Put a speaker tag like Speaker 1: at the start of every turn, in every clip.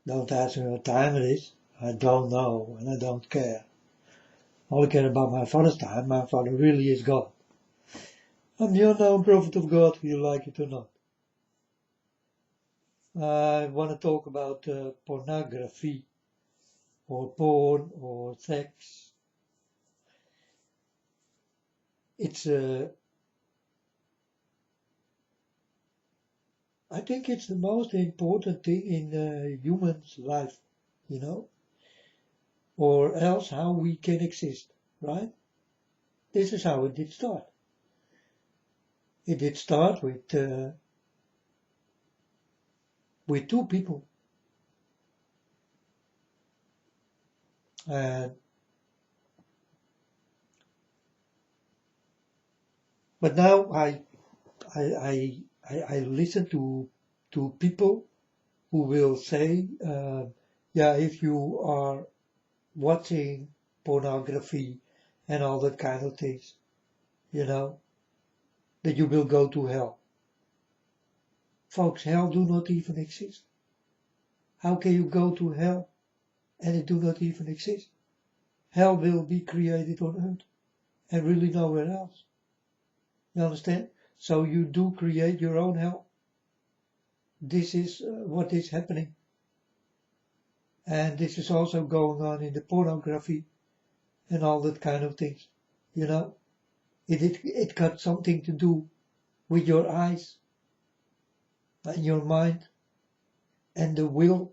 Speaker 1: Don't ask me what time it is. I don't know and I don't care. All I care about my father's time. My father really is God. I'm the unknown prophet of God, whether you like it or not. I want to talk about pornography or porn or sex. I think it's the most important thing in a human's life, you know, or else how we can exist, right? This is how it did start. It did start with two people, and but now I listen to people who will say, yeah, if you are watching pornography and all that kind of things, you know, that you will go to hell. Folks, hell do not even exist. How can you go to hell and it do not even exist? Hell will be created on earth and really nowhere else. You understand? So you do create your own hell. This is what is happening. And this is also going on in the pornography and all that kind of things. You know, it got something to do with your eyes and your mind and the will.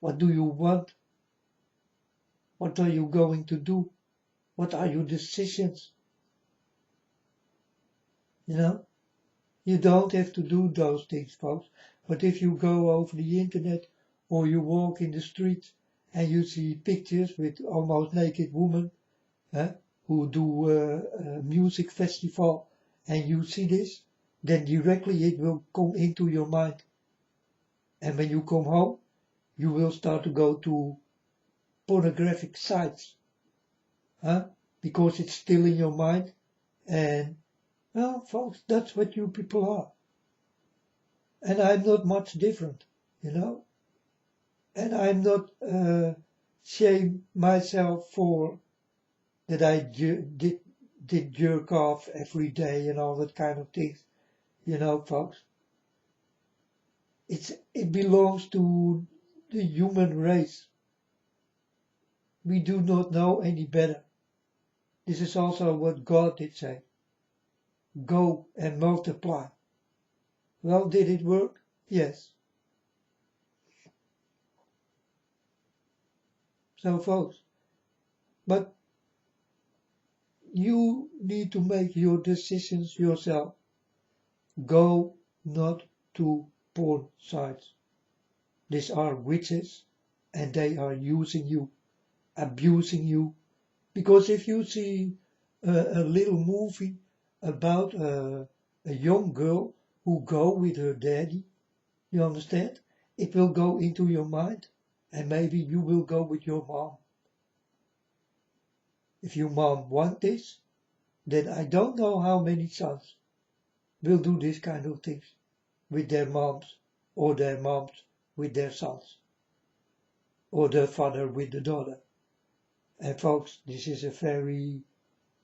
Speaker 1: What do you want? What are you going to do? What are your decisions? You know, you don't have to do those things, folks. But if you go over the internet or you walk in the streets and you see pictures with almost naked women who do a music festival and you see this, then directly it will come into your mind. And when you come home, you will start to go to pornographic sites, because it's still in your mind. And, well, folks, that's what you people are. And I'm not much different, you know. And I'm not shame myself for that I did jerk off every day and all that kind of things, you know, folks. It belongs to the human race. We do not know any better. This is also what God did say. Go and multiply. Well, did it work? Yes. So, folks, but you need to make your decisions yourself. Go not to porn sites. These are witches and they are using you, abusing you. Because if you see a little movie about a young girl who go with her daddy, you understand? It will go into your mind and maybe you will go with your mom. If your mom want this, then I don't know how many sons will do this kind of things with their moms, or their moms with their sons, or the father with the daughter. And folks, this is a very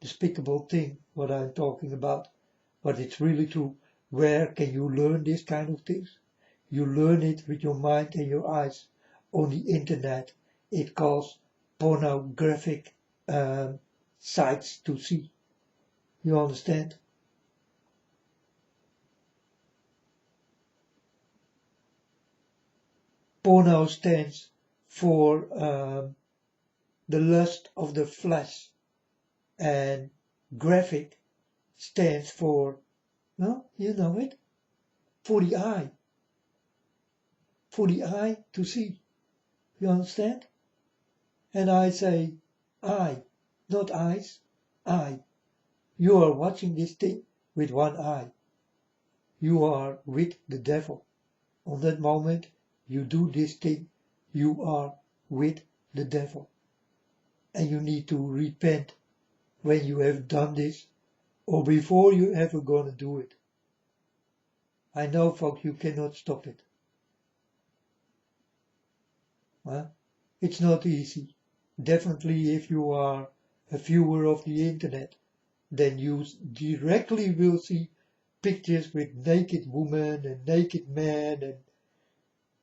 Speaker 1: despicable thing, what I'm talking about, but it's really true. Where can you learn this kind of things? You learn it with your mind and your eyes on the internet. It calls pornographic sites to see. You understand? Porno stands for the lust of the flesh, and graphic stands for, well, you know it, for the eye to see. You understand? And I say eye, not eyes, eye. You are watching this thing with one eye. You are with the devil. On that moment you do this thing, you are with the devil. And you need to repent when you have done this, or before you ever gonna do it. I know, folks, you cannot stop it. Huh? It's not easy. Definitely if you are a viewer of the internet, then you directly will see pictures with naked women and naked men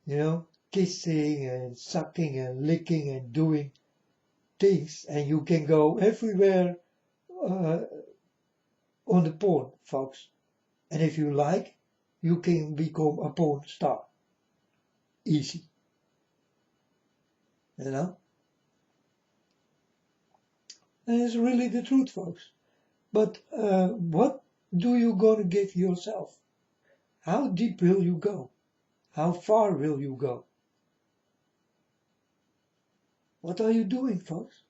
Speaker 1: and, kissing and sucking and licking and doing things. And you can go everywhere uh, on the porn, folks. And if you like, you can become a porn star. Easy. You know? And it's really the truth, folks. But what do you gonna give yourself? How deep will you go? How far will you go? What are you doing, folks?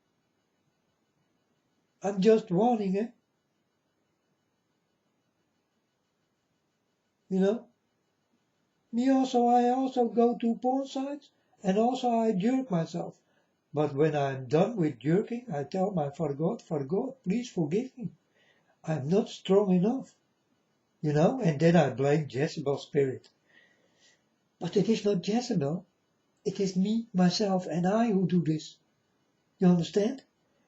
Speaker 1: I'm just warning, eh? You know? I also go to porn sites and also I jerk myself. But when I'm done with jerking, I tell my Father God, please forgive me. I'm not strong enough. And then I blame Jezebel's spirit. But it is not Jezebel. It is me, myself, and I who do this. You understand?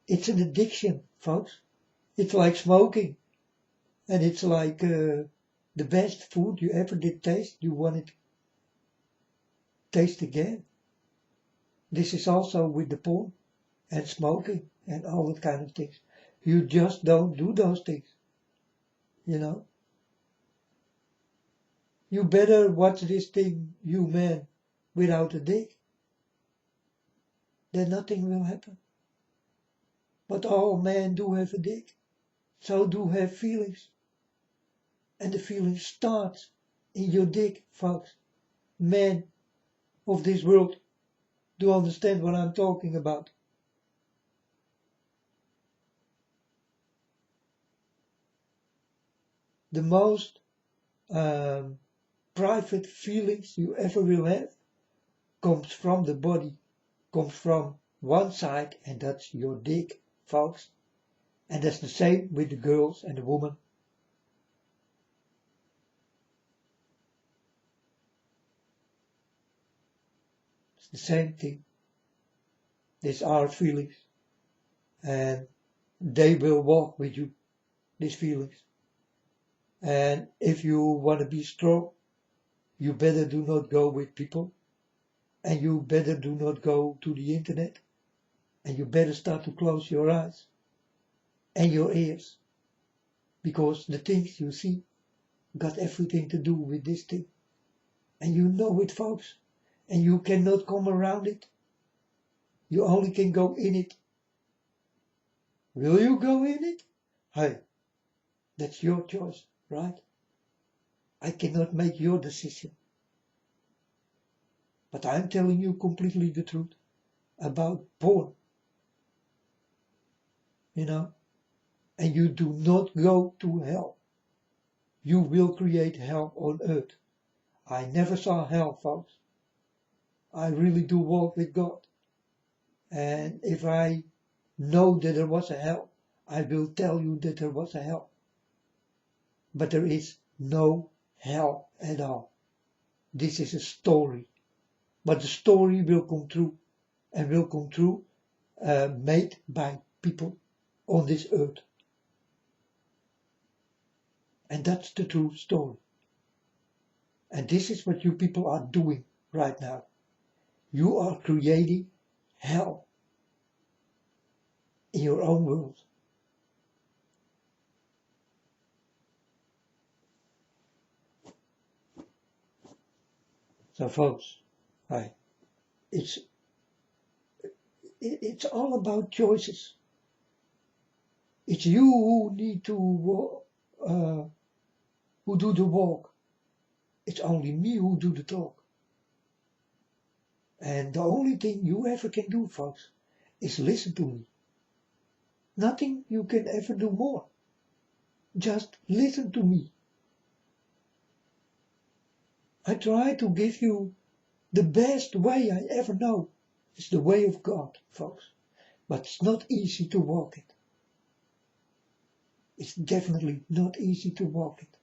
Speaker 1: It's an addiction, folks. It's like smoking. And it's like the best food you ever did taste. You want it to taste again. This is also with the porn and smoking and all that kind of things. You just don't do those things. You better watch this thing, you man, without a dick. Then nothing will happen. But all men do have a dick. So do have feelings. And the feeling starts in your dick, folks. Men of this world do understand what I'm talking about. The most private feelings you ever will have comes from the body, comes from one side, and that's your dick, folks. And that's the same with the girls and the women. It's the same thing. These are feelings. And they will walk with you, these feelings. And if you want to be strong, you better do not go with people. And you better do not go to the internet. And you better start to close your eyes and your ears. Because the things you see got everything to do with this thing. And you know it, folks. And you cannot come around it. You only can go in it. Will you go in it? Hey, that's your choice, right? I cannot make your decision. But I'm telling you completely the truth about porn. And you do not go to hell. You will create hell on earth. I never saw hell, folks. I really do walk with God. And if I know that there was a hell, I will tell you that there was a hell. But there is no hell at all. This is a story. But the story will come true. And will come true made by people on this earth. And that's the true story. And this is what you people are doing right now. You are creating hell in your own world. So folks, it's all about choices. It's you who need to who do the walk. It's only me who do the talk. And the only thing you ever can do, folks, is listen to me. Nothing you can ever do more. Just listen to me. I try to give you the best way I ever know. It's the way of God, folks. But it's not easy to walk it. It's definitely not easy to walk it.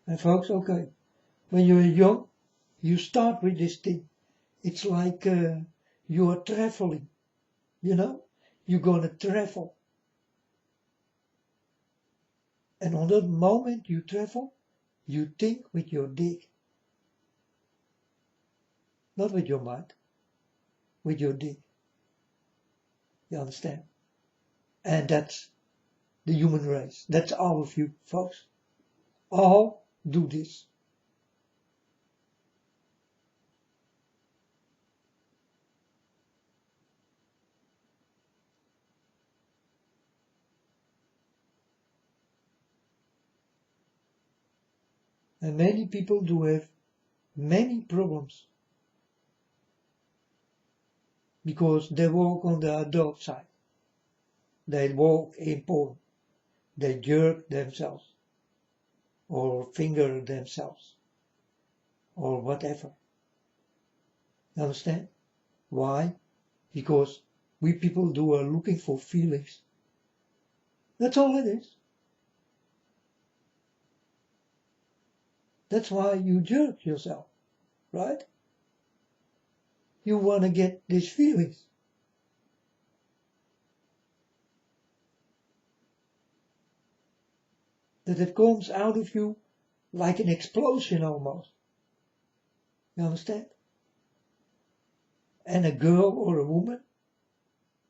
Speaker 1: And folks, okay, when you're young, you start with this thing. It's like you are traveling, you're gonna travel. And on that moment you travel, you think with your dick. Not with your mind, with your dick. You understand? And that's the human race. That's all of you, folks. All do this. And many people do have many problems because they walk on the adult side. They walk in porn. They jerk themselves or finger themselves or whatever. You understand? Why? Because we people are looking for feelings. That's all it is. That's why you jerk yourself, right? You want to get these feelings. That it comes out of you like an explosion almost. You understand? And a girl or a woman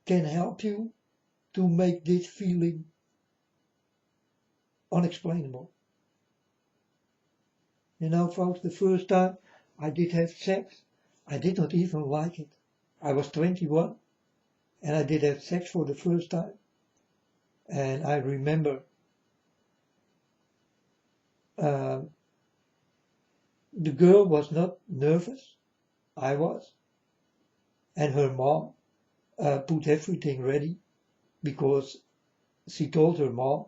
Speaker 1: can help you to make this feeling unexplainable. You know, folks, the first time I did have sex, I did not even like it. I was 21 and I did have sex for the first time. And I remember the girl was not nervous. I was. And her mom put everything ready because she told her mom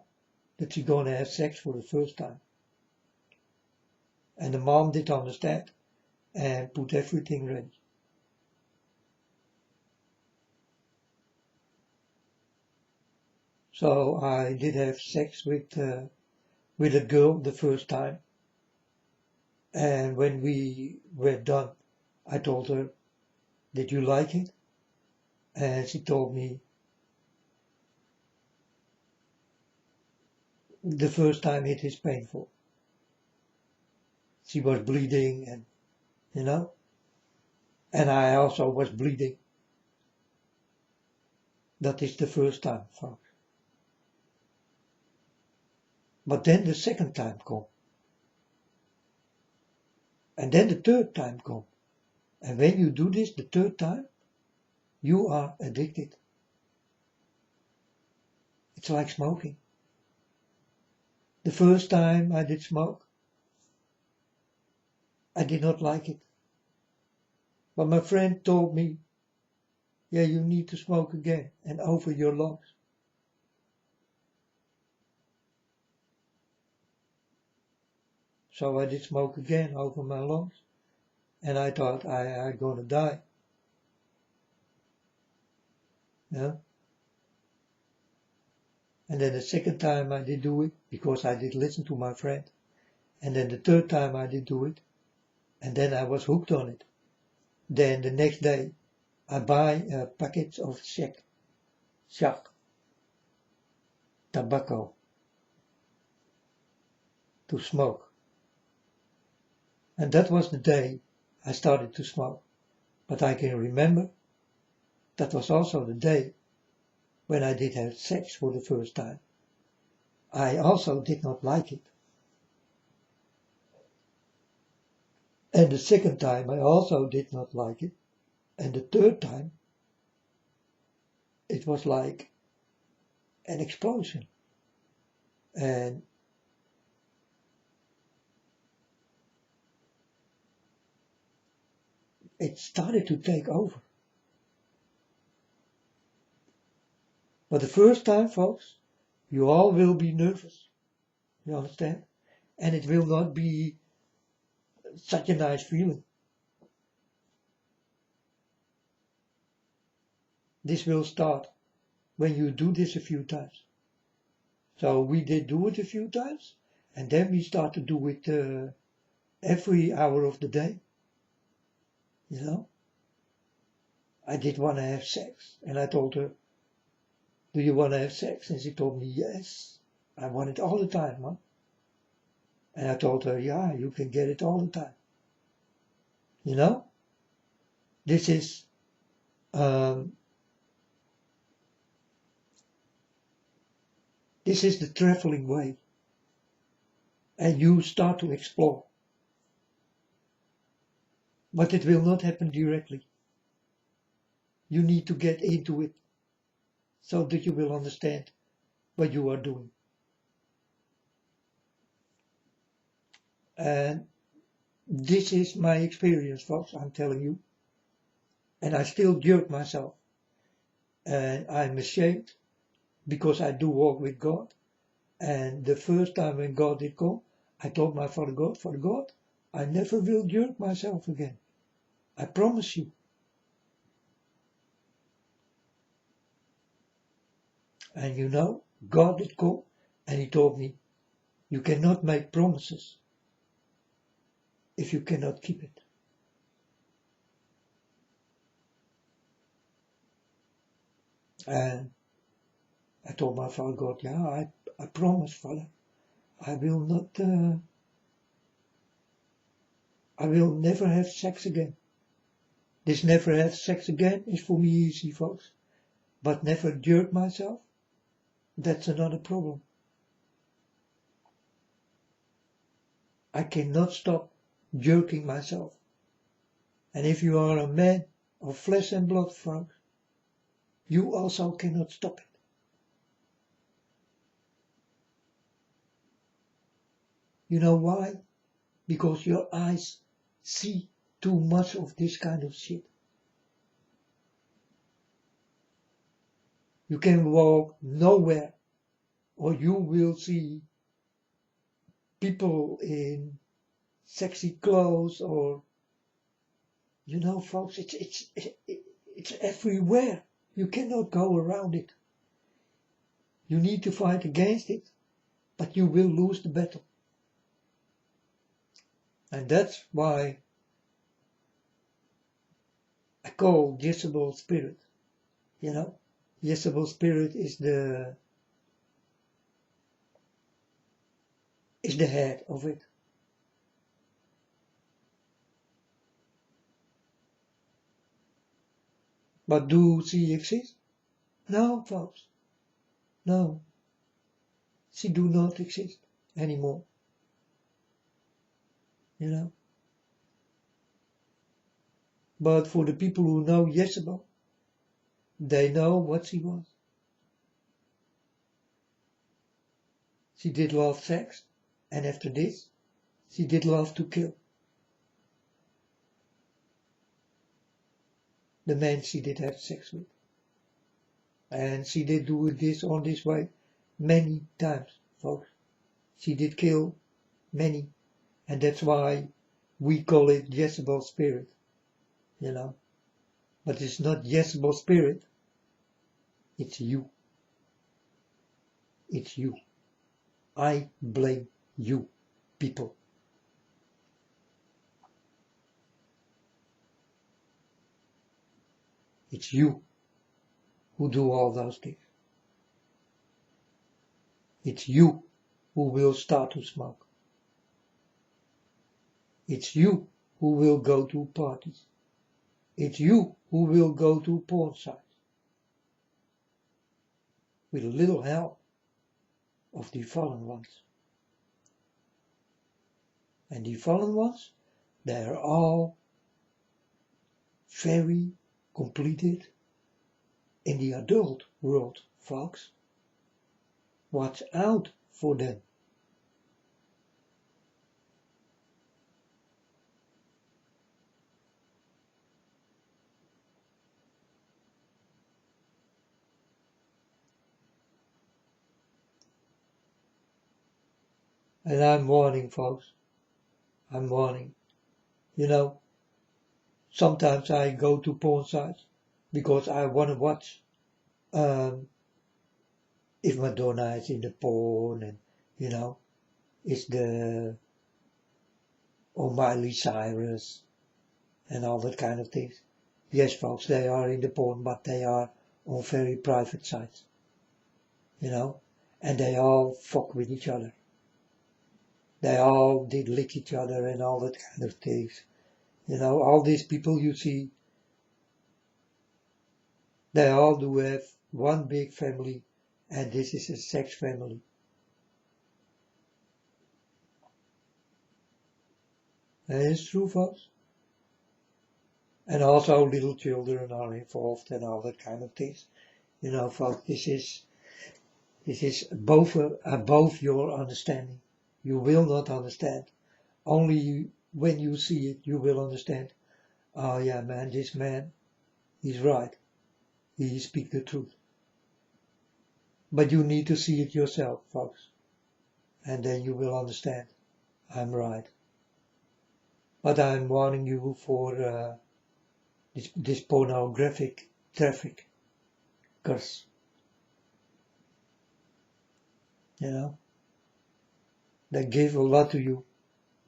Speaker 1: that she's gonna have sex for the first time. And the mom did understand and put everything ready. So I did have sex with a girl the first time. And when we were done, I told her, "Did you like it?" And she told me, "The first time it is painful." She was bleeding and, and I also was bleeding. That is the first time, folks. But then the second time come. And then the third time come. And when you do this the third time, you are addicted. It's like smoking. The first time I did smoke, I did not like it. But my friend told me, "Yeah, you need to smoke again and over your lungs." So I did smoke again over my lungs. And I thought I'm gonna die. Yeah. And then the second time I did do it, because I did listen to my friend. And then the third time I did do it, and then I was hooked on it. Then the next day, I buy a packet of shak tobacco to smoke. And that was the day I started to smoke. But I can remember that was also the day when I did have sex for the first time. I also did not like it. And the second time I also did not like it. And the third time, it was like an explosion. And it started to take over. But the first time, folks, you all will be nervous. You understand? And it will not be such a nice feeling. This will start when you do this a few times. So we did do it a few times, And then we start to do it every hour of the day. You know, I did want to have sex, and I told her, "Do you want to have sex?" And she told me, "Yes, I want it all the time, Mom." And I told her, "Yeah, you can get it all the time." You know, this is the traveling way, and you start to explore. But it will not happen directly. You need to get into it so that you will understand what you are doing. And this is my experience, folks, I'm telling you. And I still jerk myself. And I'm ashamed because I do walk with God. And the first time when God did come, I told my Father God, I never will jerk myself again. I promise you. And you know, God did come and he told me, you cannot make promises if you cannot keep it. And I told my Father God, yeah, I promise, Father, I will not, I will never have sex again. This never have sex again is for me easy, folks. But never jerk myself, that's another problem. I cannot stop jerking myself. And if you are a man of flesh and blood, folks, you also cannot stop it. You know why? Because your eyes see too much of this kind of shit. You can walk nowhere or you will see people in sexy clothes or, you know, folks, it's everywhere. You cannot go around it. You need to fight against it, but you will lose the battle. And that's why I call Jezebel spirit. You know, Jezebel spirit is the head of it. But do she exist? No, folks. No. She do not exist anymore. You know. But for the people who know Jezebel, they know what she was. She did love sex, and after this, she did love to kill. The men she did have sex with. And she did do this on this way many times, folks. She did kill many, and that's why we call it Jezebel spirit, you know. But it's not Jezebel spirit, it's you. It's you. I blame you, people. It's you who do all those things. It's you who will start to smoke. It's you who will go to parties. It's you who will go to porn sites. With a little help of the fallen ones. And the fallen ones, they are all very completed in the adult world, folks. Watch out for them. And I'm warning, folks. I'm warning. You know, sometimes I go to porn sites because I want to watch if Madonna is in the porn and, you know. is the Miley Cyrus and all that kind of things. Yes, folks, they are in the porn, but they are on very private sites, and they all fuck with each other. They all did lick each other and all that kind of things. All these people you see, they all do have one big family, and this is a sex family. And it's true, folks. And also little children are involved and all that kind of things. Folks, this is above your understanding. You will not understand. Only when you see it, you will understand. Oh yeah, man, this man, he's right. He speaks the truth. But you need to see it yourself, folks. And then you will understand. I'm right. But I'm warning you for this pornographic traffic. Because, they give a lot to you,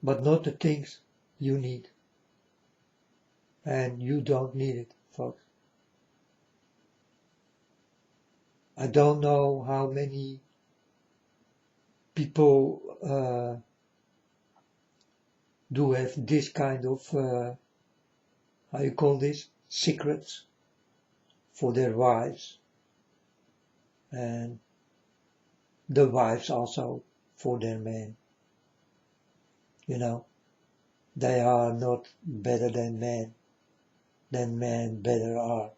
Speaker 1: but not the things you need. And you don't need it, folks. I don't know how many people do have this kind of, how you call this, secrets for their wives. And the wives also for their men. They are not better than men better are.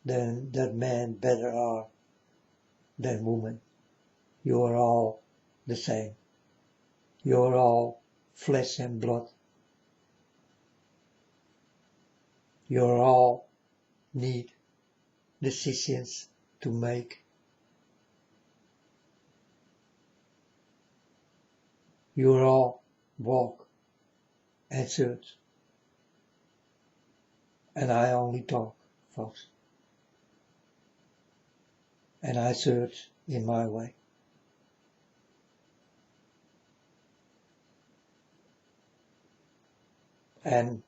Speaker 1: Then that man better are than woman. You are all the same. You are all flesh and blood. You are all need decisions to make. You are all walk and search. And I only talk, folks. And I search in my way. And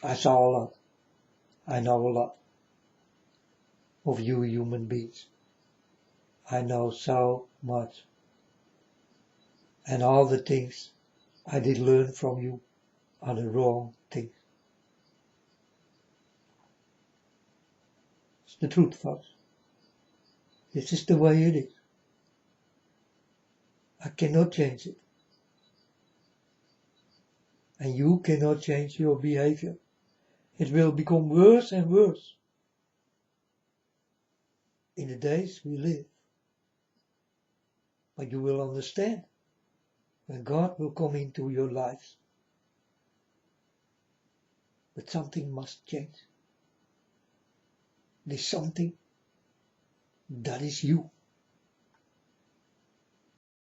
Speaker 1: I saw a lot. I know a lot of you human beings. I know so much. And all the things I did learn from you are the wrong things. It's the truth, folks. This is the way it is. I cannot change it. And you cannot change your behavior. It will become worse and worse in the days we live. But you will understand when God will come into your lives. But something must change. There's something that is you.